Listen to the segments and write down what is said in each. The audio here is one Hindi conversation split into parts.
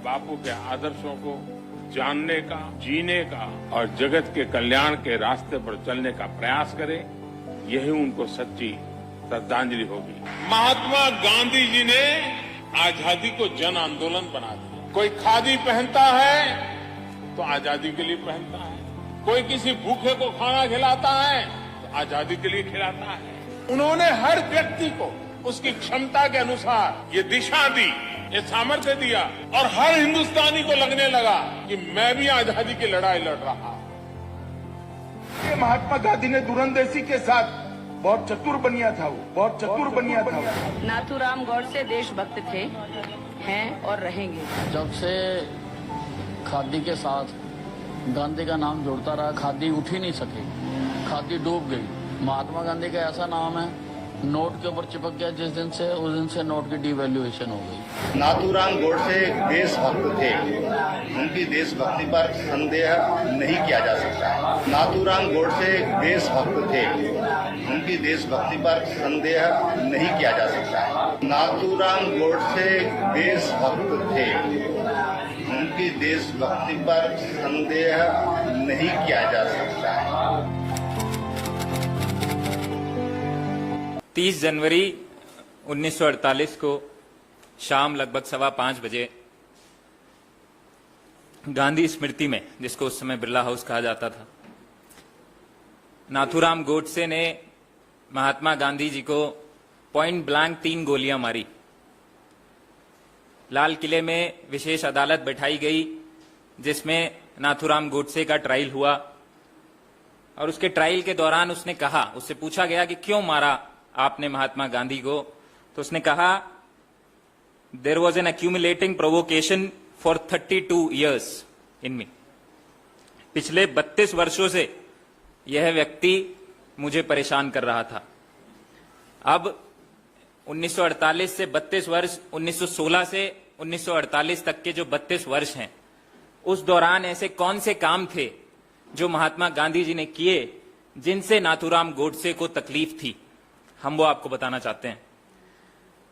बापू के आदर्शों को जानने का, जीने का और जगत के कल्याण के रास्ते पर चलने का प्रयास करें, यही उनको सच्ची श्रद्धांजलि होगी। महात्मा गांधी जी ने आजादी को जन आंदोलन बना दिया। कोई खादी पहनता है तो आजादी के लिए पहनता है, कोई किसी भूखे को खाना खिलाता है तो आजादी के लिए खिलाता है। उन्होंने हर व्यक्ति को उसकी क्षमता के अनुसार ये दिशा दी, ये सामर्थ्य दिया और हर हिंदुस्तानी को लगने लगा कि मैं भी आजादी की लड़ाई लड़ रहा हूं। महात्मा गांधी ने दूरंदेशी के साथ बहुत चतुर बनिया था, वो बहुत चतुर बनिया था। नाथूराम गौडसे देशभक्त थे, हैं और रहेंगे। जब से खादी के साथ गांधी का नाम जुड़ता रहा, खादी उठ ही नहीं सकी, खादी डूब गई। महात्मा गांधी का ऐसा नाम है, नोट के ऊपर चिपक गया जिस दिन से, उस दिन से नोट की डिवैल्यूएशन हो गई। नाथूराम गोडसे देशभक्त थे, उनकी देशभक्ति पर संदेह नहीं किया जा सकता। नाथूराम गोडसे देशभक्त थे, उनकी देशभक्ति पर संदेह नहीं किया जा सकता। नाथूराम गोडसे देशभक्त थे, उनकी देशभक्ति पर संदेह नहीं किया जा सकता। 30 जनवरी 1948 को शाम लगभग 5:15 बजे गांधी स्मृति में, जिसको उस समय बिरला हाउस कहा जाता था, नाथूराम गोडसे ने महात्मा गांधी जी को पॉइंट ब्लैंक 3 गोलियां मारी। लाल किले में विशेष अदालत बैठाई गई जिसमें नाथूराम गोडसे का ट्रायल हुआ और उसके ट्रायल के दौरान उसने कहा, उससे पूछा गया कि क्यों मारा आपने महात्मा गांधी को, तो उसने कहा there was an accumulating provocation for 32 years in me. पिछले 32 वर्षों से यह व्यक्ति मुझे परेशान कर रहा था। अब 1948 से 32 वर्ष, 1916 से 1948 तक के जो 32 वर्ष हैं, उस दौरान ऐसे कौन से काम थे जो महात्मा गांधी जी ने किए जिनसे नाथूराम गोडसे को तकलीफ थी, हम वो आपको बताना चाहते हैं।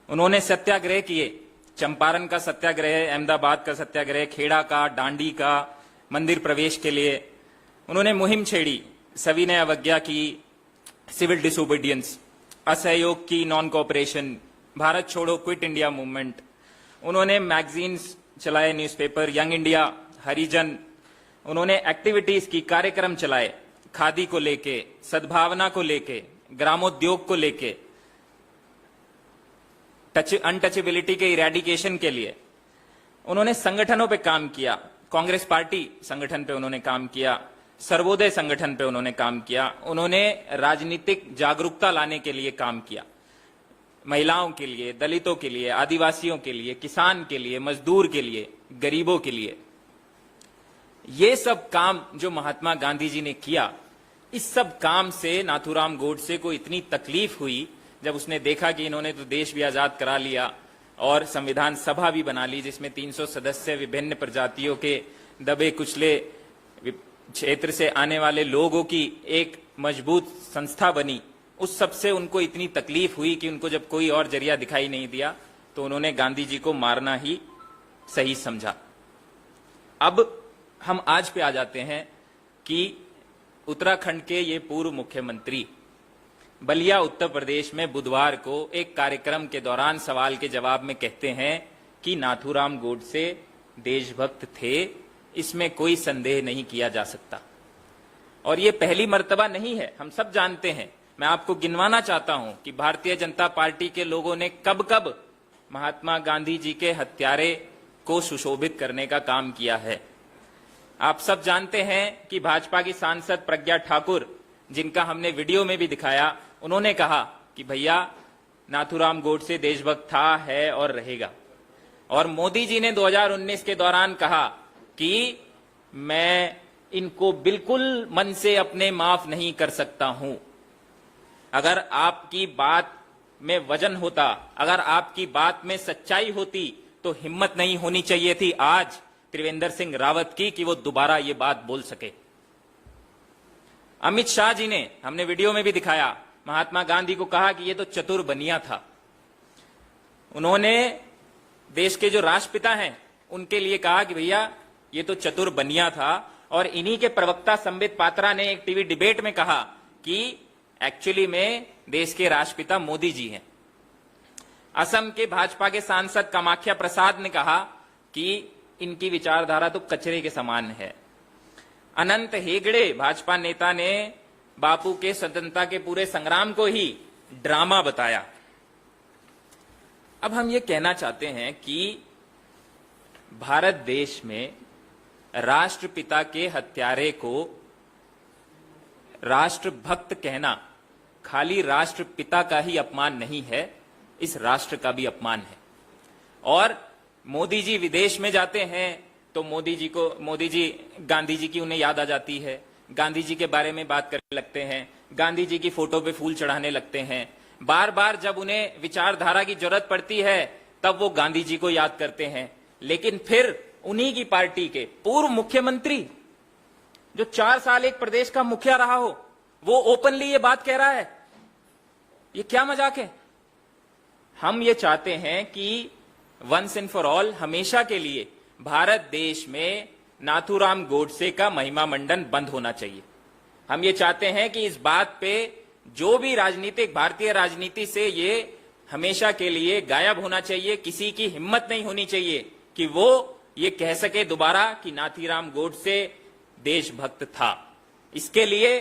उन्होंने सत्याग्रह किए, चंपारण का सत्याग्रह, अहमदाबाद का सत्याग्रह, खेड़ा का, डांडी का, मंदिर प्रवेश के लिए उन्होंने मुहिम छेड़ी, सविनय अवज्ञा की, सिविल डिसोबीडियंस, असहयोग की, नॉन कोऑपरेशन, भारत छोड़ो, क्विट इंडिया मूवमेंट। उन्होंने मैगजीन्स चलाए, न्यूज़पेपर, यंग इंडिया, हरिजन। उन्होंने एक्टिविटीज की, कार्यक्रम चलाए, खादी को लेके, सद्भावना को लेके, ग्रामोद्योग को लेके, अनटचेबिलिटी के इरेडिकेशन के लिए। उन्होंने संगठनों पे काम किया, कांग्रेस पार्टी संगठन पे उन्होंने काम किया, सर्वोदय संगठन पे उन्होंने काम किया। उन्होंने राजनीतिक जागरूकता लाने के लिए काम किया, महिलाओं के लिए, दलितों के लिए, आदिवासियों के लिए, किसान के लिए, मजदूर के लिए, गरीबों के लिए। ये सब काम जो महात्मा गांधी जी ने किया, इस सब काम से नाथूराम गोडसे को इतनी तकलीफ हुई जब उसने देखा कि इन्होंने तो देश भी आजाद करा लिया और संविधान सभा भी बना ली जिसमें 300 सदस्य विभिन्न प्रजातियों के दबे कुचले क्षेत्र से आने वाले लोगों की एक मजबूत संस्था बनी। उस सब से उनको इतनी तकलीफ हुई कि उनको जब कोई और जरिया दिखाई नहीं दिया तो उन्होंने गांधी जी को मारना ही सही समझा। अब हम आज पे आ जाते हैं कि उत्तराखंड के ये पूर्व मुख्यमंत्री बलिया उत्तर प्रदेश में बुधवार को एक कार्यक्रम के दौरान सवाल के जवाब में कहते हैं कि नाथूराम गोडसे देशभक्त थे, इसमें कोई संदेह नहीं किया जा सकता। और ये पहली मर्तबा नहीं है, हम सब जानते हैं। मैं आपको गिनवाना चाहता हूं कि भारतीय जनता पार्टी के लोगों ने कब कब महात्मा गांधी जी के हत्यारे को सुशोभित करने का काम किया है। आप सब जानते हैं कि भाजपा की सांसद प्रज्ञा ठाकुर, जिनका हमने वीडियो में भी दिखाया, उन्होंने कहा कि भैया नाथूराम गोडसे देशभक्त था, है और रहेगा। और मोदी जी ने 2019 के दौरान कहा कि मैं इनको बिल्कुल मन से अपने माफ नहीं कर सकता हूं। अगर आपकी बात में वजन होता, अगर आपकी बात में सच्चाई होती तो हिम्मत नहीं होनी चाहिए थी आज त्रिवेंद्र सिंह रावत की कि वो दोबारा ये बात बोल सके। अमित शाह जी ने, हमने वीडियो में भी दिखाया, महात्मा गांधी को कहा कि ये तो चतुर बनिया था। उन्होंने देश के जो राष्ट्रपिता हैं उनके लिए कहा कि भैया ये तो चतुर बनिया था, और इन्हीं के प्रवक्ता संबित पात्रा ने एक टीवी डिबेट में कहा कि एक्चुअली में देश के राष्ट्रपिता मोदी जी हैं। असम के भाजपा के सांसद कामाख्या प्रसाद ने कहा कि इनकी विचारधारा तो कचरे के समान है। अनंत हेगड़े भाजपा नेता ने बापू के स्वतंत्रता के पूरे संग्राम को ही ड्रामा बताया। अब हम ये कहना चाहते हैं कि भारत देश में राष्ट्रपिता के हत्यारे को राष्ट्रभक्त कहना खाली राष्ट्रपिता का ही अपमान नहीं है, इस राष्ट्र का भी अपमान है। और मोदी जी विदेश में जाते हैं तो मोदी जी गांधी जी की उन्हें याद आ जाती है, गांधी जी के बारे में बात करने लगते हैं, गांधी जी की फोटो पे फूल चढ़ाने लगते हैं। बार बार जब उन्हें विचारधारा की जरूरत पड़ती है तब वो गांधी जी को याद करते हैं। लेकिन फिर उन्हीं की पार्टी के पूर्व मुख्यमंत्री जो 4 साल एक प्रदेश का मुखिया रहा हो, वो ओपनली ये बात कह रहा है। ये क्या मजाक है? हम ये चाहते हैं कि वंस एंड फॉर ऑल हमेशा के लिए भारत देश में नाथूराम गोडसे का महिमा मंडन बंद होना चाहिए। हम ये चाहते हैं कि इस बात पे जो भी राजनीतिक भारतीय राजनीति से ये हमेशा के लिए गायब होना चाहिए। किसी की हिम्मत नहीं होनी चाहिए कि वो ये कह सके दोबारा कि नाथूराम गोडसे देशभक्त था। इसके लिए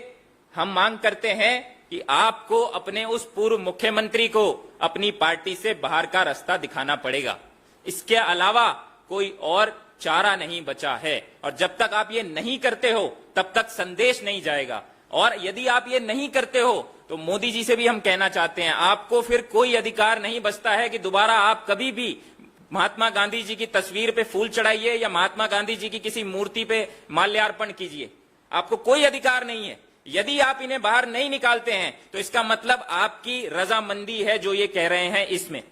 हम मांग करते हैं कि आपको अपने उस पूर्व मुख्यमंत्री को अपनी पार्टी से बाहर का रास्ता दिखाना पड़ेगा। इसके अलावा कोई और चारा नहीं बचा है। और जब तक आप ये नहीं करते हो तब तक संदेश नहीं जाएगा। और यदि आप ये नहीं करते हो तो मोदी जी से भी हम कहना चाहते हैं, आपको फिर कोई अधिकार नहीं बचता है कि दोबारा आप कभी भी महात्मा गांधी जी की तस्वीर पे फूल चढ़ाइए या महात्मा गांधी जी की किसी मूर्ति पे माल्यार्पण कीजिए। आपको कोई अधिकार नहीं है। यदि आप इन्हें बाहर नहीं निकालते हैं तो इसका मतलब आपकी रजामंदी है जो ये कह रहे हैं इसमें।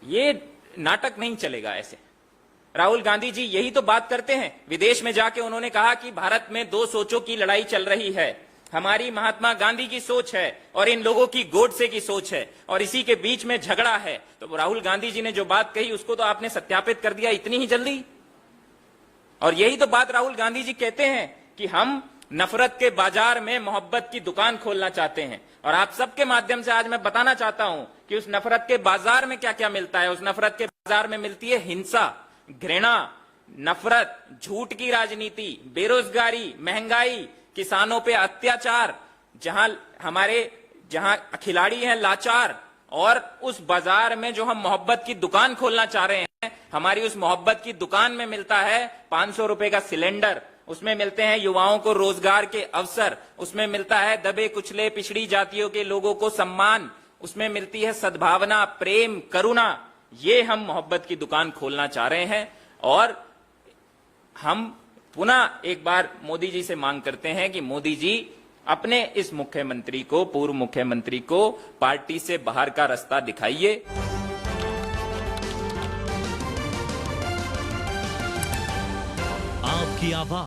ये नाटक नहीं चलेगा ऐसे। राहुल गांधी जी यही तो बात करते हैं। विदेश में जाके उन्होंने कहा कि भारत में 2 सोचों की लड़ाई चल रही है, हमारी महात्मा गांधी की सोच है और इन लोगों की गोडसे की सोच है, और इसी के बीच में झगड़ा है। तो राहुल गांधी जी ने जो बात कही उसको तो आपने सत्यापित कर दिया इतनी ही जल्दी। और यही तो बात राहुल गांधी जी कहते हैं कि हम नफरत के बाजार में मोहब्बत की दुकान खोलना चाहते हैं। और आप सबके माध्यम से आज मैं बताना चाहता हूं कि उस नफरत के बाजार में क्या क्या मिलता है। उस नफरत के बाजार में मिलती है हिंसा, घृणा, नफरत, झूठ की राजनीति, बेरोजगारी, महंगाई, किसानों पे अत्याचार, जहां खिलाड़ी हैं लाचार। और उस बाजार में जो हम मोहब्बत की दुकान खोलना चाह रहे हैं, हमारी उस मोहब्बत की दुकान में मिलता है 500 रुपए का सिलेंडर, उसमें मिलते हैं युवाओं को रोजगार के अवसर, उसमें मिलता है दबे कुचले पिछड़ी जातियों के लोगों को सम्मान, उसमें मिलती है सद्भावना, प्रेम, करुणा। ये हम मोहब्बत की दुकान खोलना चाह रहे हैं। और हम पुनः एक बार मोदी जी से मांग करते हैं कि मोदी जी अपने इस मुख्यमंत्री को, पूर्व मुख्यमंत्री को पार्टी से बाहर का रास्ता दिखाइए। आपकी आवाज